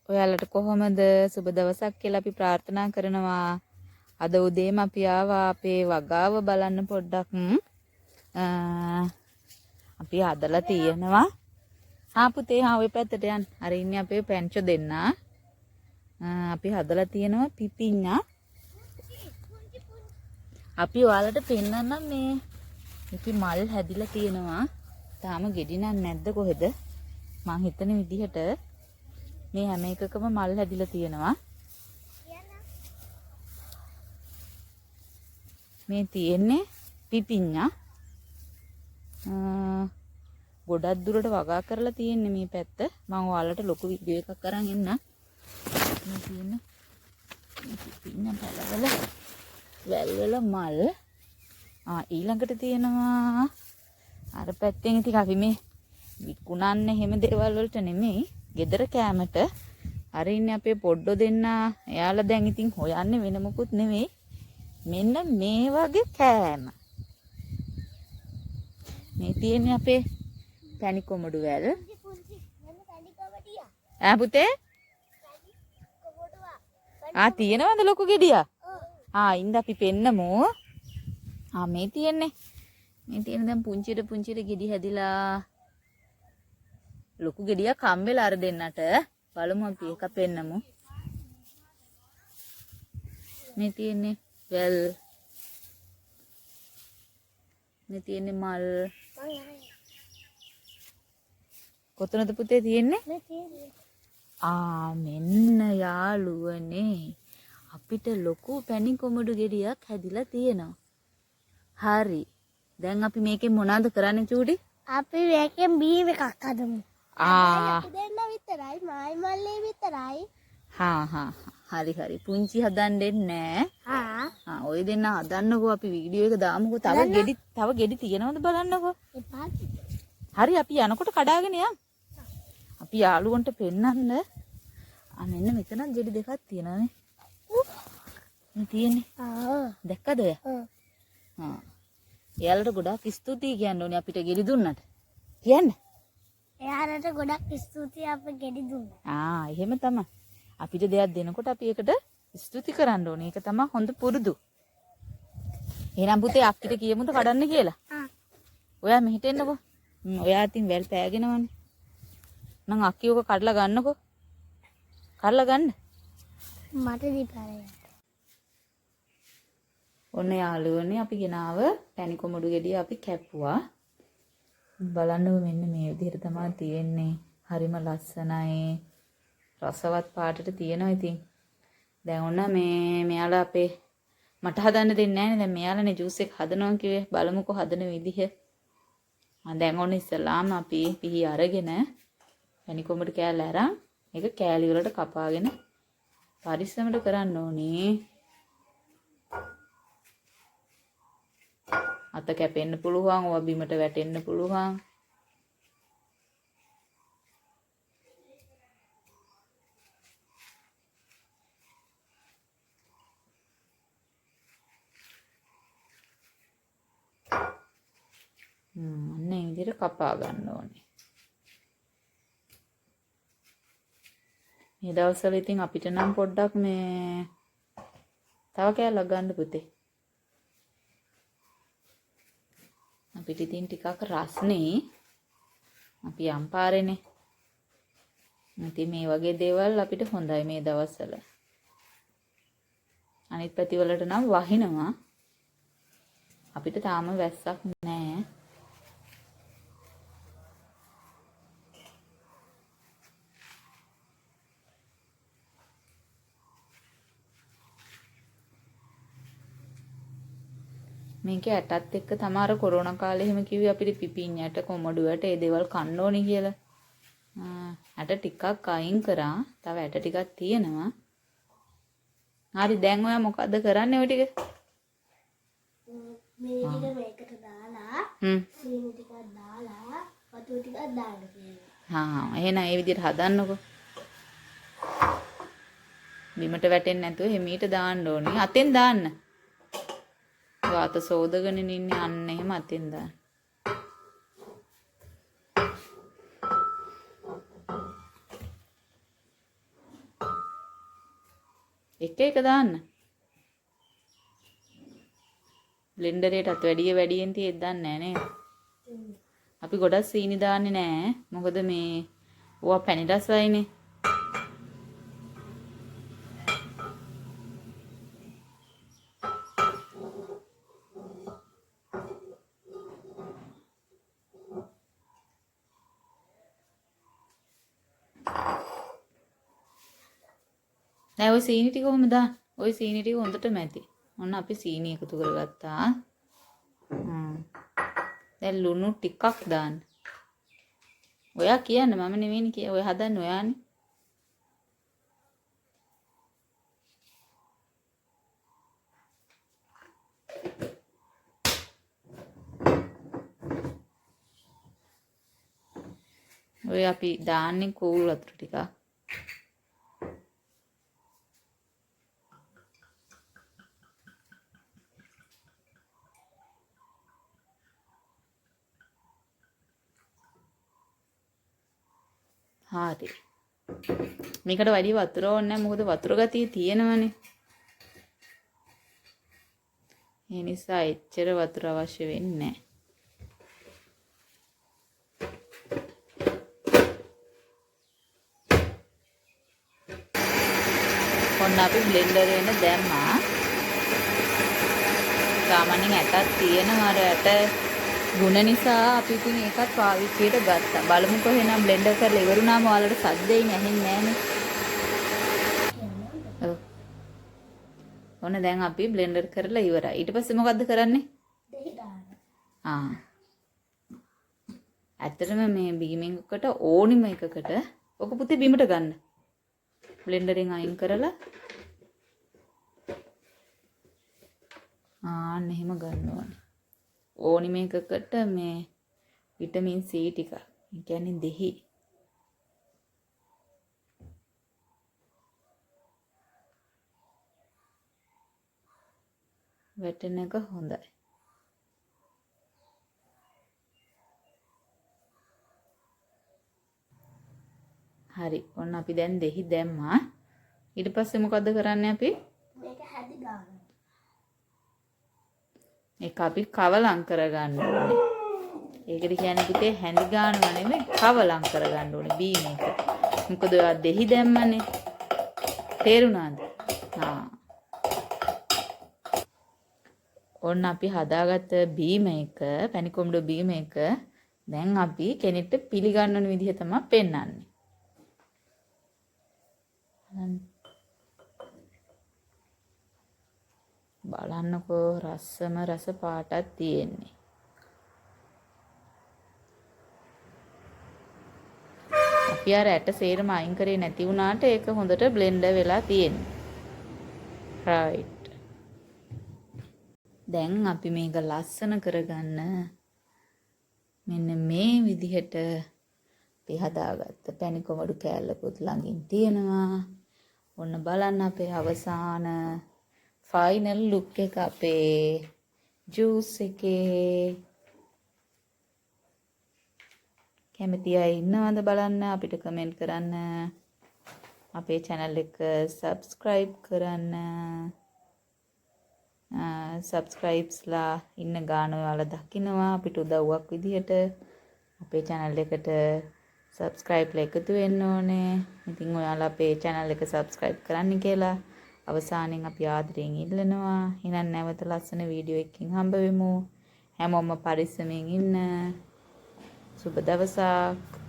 ඔයාලට කොහොමද? සුබ දවසක් කියලා අපි ප්‍රාර්ථනා කරනවා. අද උදේම අපි ආවා අපේ වගාව බලන්න පොඩ්ඩක්. අපි හදලා තියෙනවා. පුතේ ඔය පැත්තට යන්න. අර ඉන්නේ අපේ පැංචෝ දෙන්න. අපි හදලා තියෙනවා පිපිඤ්ඤා. අපි ඔයාලට පෙන්නන්නම් මේ ඉතින් මල් හැදිලා තියෙනවා. තාම ගෙඩි නැද්ද කොහෙද? මං හිතන විදිහට මේ හැම එකකම මල් හැදිලා තියෙනවා. මේ තියෙන්නේ පිපිඤ්ඤා. ගොඩක් දුරට වගා කරලා තියෙන්නේ මේ පැත්ත. මම ඔයාලට ලොකු වීඩියෝ එකක් අරන් එන්න. මේ තියෙන්නේ පිපිඤ්ඤා පැලවල වැල්වල මල්. ඊළඟට තියෙනවා අර පැත්තෙන් ඉතින් අපි මේ විකුණන්නේ හැම දේවල් වලට නෙමෙයි. ගෙදර කෑමට. අර ඉන්නේ අපේ පොඩ්ඩෝ දෙන්න. එයාලා දැන් ඉතින් හොයන්නේ වෙන මොකුත් නෙමෙයි. මෙන්න මේ වගේ කෑම. මේ තියෙන්නේ අපේ පැණි කොමඩු වැල්. පුතේ? තියෙනවද ලොකු ගෙඩියක්? ඉන්න අපි පෙන්නමු. මේ තියෙන්නේ. මේ තියෙන දැන් පුංචිට ගෙඩි හැදිලා ලොකු ගෙඩියක් හම්බෙලා අර දෙන්නට. බලමු අපි එක පෙන්නමු. මේ තියෙන්නේ වැල්. මේ තියෙන්නේ මල්. කොතනද පුතේ තියෙන්නේ? මෙන්න යාළුවනේ. අපිට ලොකු පැණි කොමඩු ගෙඩියක් හැදිලා තියෙනවා. හරි. දැන් අපි මේකෙන් මොනවද කරන්නේ චූටි? අපි මේකෙන් බීම් එකක් හදමු. අපි දෙන්න විතරයි, මායි මල්ලේ විතරයි. හරි. පුංචි හදන්න දෙන්නේ නෑ. ඔය දෙන්න හදන්නකෝ අපි වීඩියෝ එක දාමුකෝ. තව ගෙඩි තියෙනවද බලන්නකෝ. හරි අපි යනකොට කඩාගෙන යමු. අපි යාළුවන්ට පෙන්නන්න. මෙන්න මෙතන ගෙඩි දෙකක් තියෙනවානේ. මේ තියෙන්නේ. දැක්කද ඔය? එයාලට ගොඩාක් ස්තුතියි කියන්න ඕනේ අපිට ගෙඩි දුන්නට. කියන්න. එයාලට ගොඩක් ස්තුතියි අපිට ගෙඩි දුන්නා. එහෙම තමයි. අපිට දෙයක් දෙනකොට අපි ඒකට ස්තුති කරන්න ඕනේ. ඒක තමයි හොඳ පුරුදු. එහෙනම් පුතේ අපිට කියමුද කඩන්න කියලා? ඔයා මෙහෙට එන්නකෝ. ඔයා අතින් වැල් පෑගෙනවනේ. නම් අක්කියෝක කඩලා ගන්නකෝ. කඩලා ගන්න. මට දීපාරය. ඔන්න යාළුවනේ අපි ගෙනාව පැණි කොමඩු ගෙඩිය අපි කැපුවා. බලන්න මෙන්න මේ විදිහට තමයි තියෙන්නේ. හරිම ලස්සනයි. රසවත් පාටට තියෙනවා ඉතින්. දැන් ඔන්න මෙයාලා අපේ මට හදන්න දෙන්නේ නැහැ නේ. දැන් මෙයාලානේ ජූස් එක හදනවා කිව්වේ. බලමුකෝ හදන විදිහ. දැන් ඔන්න ඉස්සලාම අපි පිහි අරගෙන පැණි කොමඩු කෑල්ල අරන් ඒක කෑලි වලට කපාගෙන පරිස්සමට කරන්න ඕනේ. අත කැපෙන්න පුළුවන්, ඔය බිමට වැටෙන්න පුළුවන්. මේ විදිහට කපා ගන්න ඕනේ. මේ දවස්වල ඉතින් අපිට නම් පොඩ්ඩක් මේ තව කෑල්ලක් ගන්න පුතේ. අපිට ඉතින් ටිකක් රස්නේ. අපි අම්පාරේනේ. ඉතින් මේ වගේ දේවල් අපිට හොඳයි මේ දවස්වල. අනිත් පැතිවලට නම් වහිනවා. අපිට තාම වැස්සක් නැහැ. මේකේ ඇටත් එක්ක තමාර කොරෝනා කාලේ එහෙම කිව්වේ අපිට පිපිඤ්ඤාට කොමඩුවට ඒ දේවල් කන්න ඕනේ කියලා. ඇට ටිකක් අයින් කරා. තව ඇට ටිකක් තියෙනවා. හරි දැන් ඔයා මොකද්ද කරන්නේ ඔය ටික? මේ ටික මේකට දාලා සීනි ටිකක් දාලා වතුර ටිකක් දාන්න කියනවා. එහෙනම් ඒ විදිහට හදන්නකෝ. බිමට වැටෙන්නේ නැතුව හිමීට දාන්න ඕනේ. අතෙන් දාන්න. වාත සෝදගෙන ඉන්නේ අන්න එහෙම අතෙන් දාන්න. එක එක දාන්න. බ්ලෙන්ඩරේටත් වැඩියෙන් තියෙද්දි දන්නේ නැහැ නේද? අපි ගොඩක් සීනි දාන්නේ නැහැ. මොකද මේ ඕවා පැණි රසයිනේ. නෑ ඔය සීනි ටික කොහොමද දාන්නේ? ඔය සීනි ටික හොඳටම ඇති. ඔන්න අපි සීනි එකතු කරගත්තා. දැන් ලුණු ටිකක් දාන්න. ඔයා කියන්න මම නෙවෙයිනේ කිය. ඔය හදන්නේ ඔයානේ. ඔය අපි දාන්නේ කූල් වතුර ටිකක්. හරි. මේකට වැඩි වතුර ඕනේ නැහැ මොකද වතුර ගතිය තියෙනවනේ. ඒ නිසා එච්චර වතුර අවශ්‍ය වෙන්නේ නැහැ. ඔන්න අපි බ්ලෙන්ඩර් එකෙන් දැම්මා. සාමාන්‍යයෙන් ඇටක් තියෙනවා අර ඇට ගුණ නිසා අපි ඉතින් ඒකත් පාවිච්චියට ගත්තා. බලමුකෝ එහෙනම් බ්ලෙන්ඩර් කරලා ඉවරුනාම ඔයාලට සද්දෙයින් ඇහෙන්නේ නැහනේ. ඔව්. ඔන්න දැන් අපි බ්ලෙන්ඩර් කරලා ඉවරයි. ඊට පස්සේ මොකද්ද කරන්නේ? දෙහි දාන්න. ඇත්තටම මේ බීමින් එකට ඕනිම එකකට ඔක පුතේ බීමට ගන්න. බ්ලෙන්ඩරෙන් අයින් කරලා අන්න එහෙම ගන්න ඕනේ. ඕනිම එකකට මේ විටමින් C ටික. ඒ කියන්නේ දෙහි. වැටෙන එක හොඳයි. හරි. ඔන්න අපි දැන් දෙහි දැම්මා. ඊට පස්සේ මොකද්ද කරන්නේ අපි? මේක හැදි ගන්න. ඒක අපි කවලම් කරගන්න ඕනේ. ඒකට කියන්නේ පුතේ හැඳි ගන්නව නෙමෙයි කවලම් කරගන්න ඕනේ බීම එක. මොකද ඔයා දෙහි දැම්මනේ. තේරුණාද? ඔන්න අපි හදාගත්ත බීම එක, පැණි කොමඩු බීම එක දැන් අපි කෙනෙක්ට පිළිගන්නන විදිහ තමයි පෙන්වන්නේ. බලන්නකෝ රසම රස පාටක් තියෙන්නේ. අපි අර ඇට සේරම අයින් කරේ නැති වුණාට ඒක හොඳට බ්ලෙන්ඩර් වෙලා තියෙන්නේ. right. දැන් අපි මේක ලස්සන කරගන්න මෙන්න මේ විදිහට අපි හදාගත්ත පැණි කොමඩු කෑල්ලකුත් ළඟින් තියෙනවා. ඔන්න බලන්න අපේ අවසාන ෆයිනල් ලුක් එක අපේ ජූස් එකේ. කැමති අය ඉන්නවද බලන්න අපිට කමෙන්ට් කරන්න. අපේ channel එක subscribe කරන්න. subscribesලා ඉන්න ගාන ඔයාලා දකින්නවා අපිට උදව්වක් විදිහට. අපේ channel එකට subscribe ලා එකතු වෙන්න ඕනේ. ඉතින් ඔයාලා අපේ channel එක subscribe කරන්න කියලා අවසානයෙන් අපි ආදරයෙන් ඉල්ලනවා. එහෙනම් නැවත ලස්සන වීඩියෝ එකකින් හම්බ වෙමු. හැමෝම පරිස්සමෙන් ඉන්න. සුබ දවසක්.